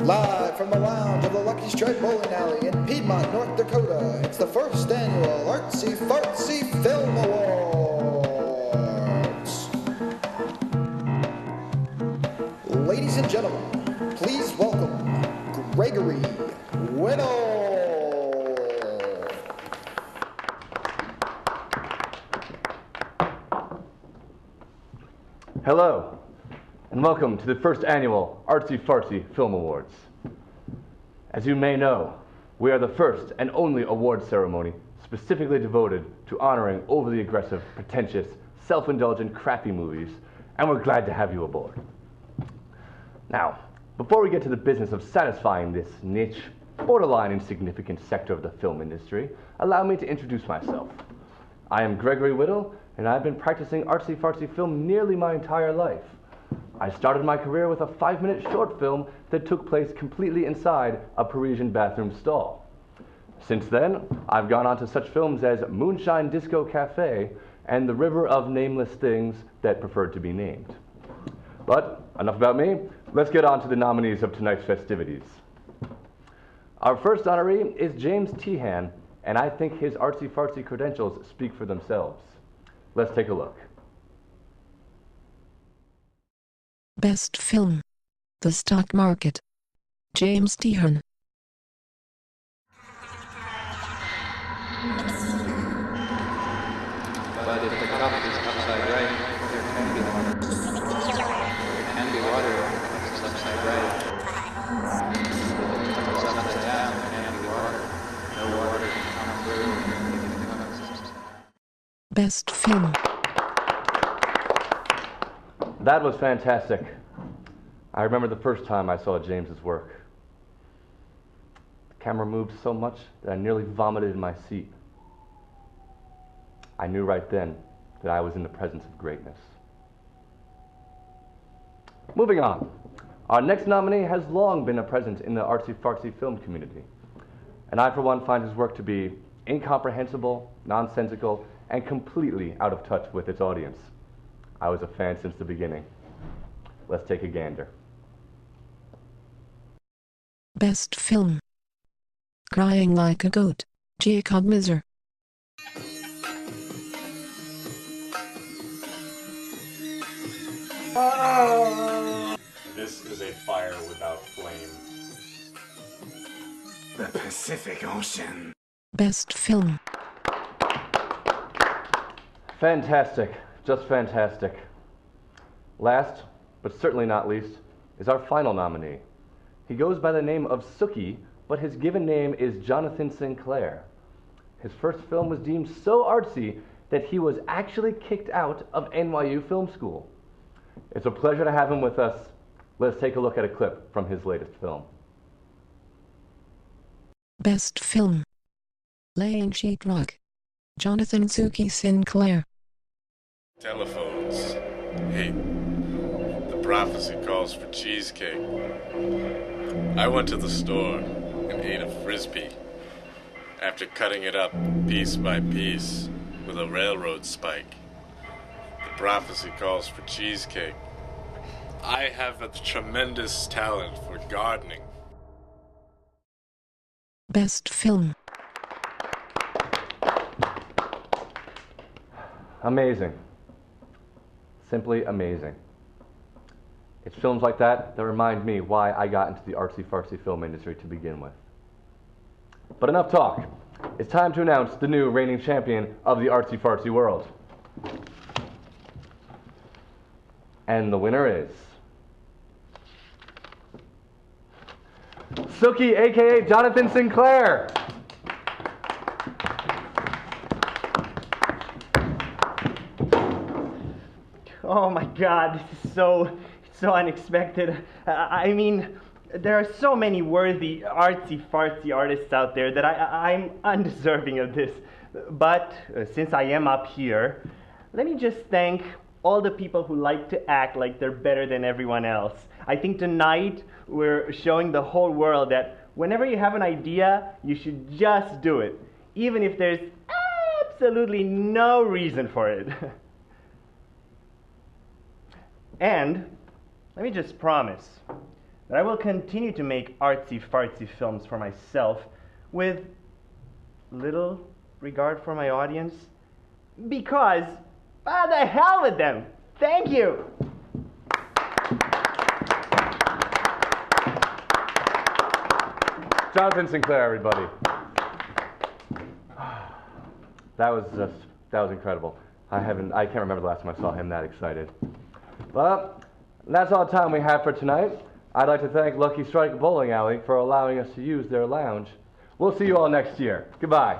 Live from the lounge of the Lucky Strike Bowling Alley in Piedmont, North Dakota, it's the first annual Artsy Fartsy Film Awards. Ladies and gentlemen, please welcome Gregory Whittle. Hello, and welcome to the first annual Artsy Fartsy Film Awards. As you may know, we are the first and only award ceremony specifically devoted to honoring overly aggressive, pretentious, self-indulgent, crappy movies, and we're glad to have you aboard. Now, before we get to the business of satisfying this niche, borderline insignificant sector of the film industry, allow me to introduce myself. I am Gregory Whittle, and I've been practicing artsy fartsy film nearly my entire life. I started my career with a 5-minute short film that took place completely inside a Parisian bathroom stall. Since then, I've gone on to such films as Moonshine Disco Cafe and The River of Nameless Things That Preferred to Be Named. But enough about me, let's get on to the nominees of tonight's festivities. Our first honoree is James Tehan, and I think his artsy fartsy credentials speak for themselves. Let's take a look. Best Film: The Stock Market. James Tehan. But if the cup is upside right, there can be water. There can be water if it's upside right. If it's upside down, there can be water. No water can come through if it comes. Best Film. That was fantastic. I remember the first time I saw James's work. The camera moved so much that I nearly vomited in my seat. I knew right then that I was in the presence of greatness. Moving on. Our next nominee has long been a presence in the artsy-fartsy film community, and I, for one, find his work to be incomprehensible, nonsensical, and completely out of touch with its audience. I was a fan since the beginning. Let's take a gander. Best Film: Crying Like a Goat. Jacob Miser. This is a fire without flame. The Pacific Ocean. Best Film. Fantastic. Just fantastic. Last, but certainly not least, is our final nominee. He goes by the name of Sookie, but his given name is Jonathan Sinclair. His first film was deemed so artsy that he was actually kicked out of NYU Film School. It's a pleasure to have him with us. Let's take a look at a clip from his latest film. Best Film: Laying Sheetrock. Jonathan Sookie Sinclair. Telephones. Hey, the prophecy calls for cheesecake. I went to the store and ate a Frisbee after cutting it up piece by piece with a railroad spike. The prophecy calls for cheesecake. I have a tremendous talent for gardening. Best Film. Amazing. Simply amazing. It's films like that that remind me why I got into the artsy-fartsy film industry to begin with. But enough talk. It's time to announce the new reigning champion of the artsy-fartsy world. And the winner is Sookie, aka Jonathan Sinclair. Oh my God, this is so unexpected. I mean, there are so many worthy artsy-fartsy artists out there that I'm undeserving of this. But since I am up here, let me just thank all the people who like to act like they're better than everyone else. I think tonight we're showing the whole world that whenever you have an idea, you should just do it, even if there's absolutely no reason for it. And let me just promise that I will continue to make artsy-fartsy films for myself with little regard for my audience, because, the hell with them. Thank you. Jonathan Sinclair, everybody. That was incredible. I can't remember the last time I saw him that excited. Well, that's all the time we have for tonight. I'd like to thank Lucky Strike Bowling Alley for allowing us to use their lounge. We'll see you all next year. Goodbye.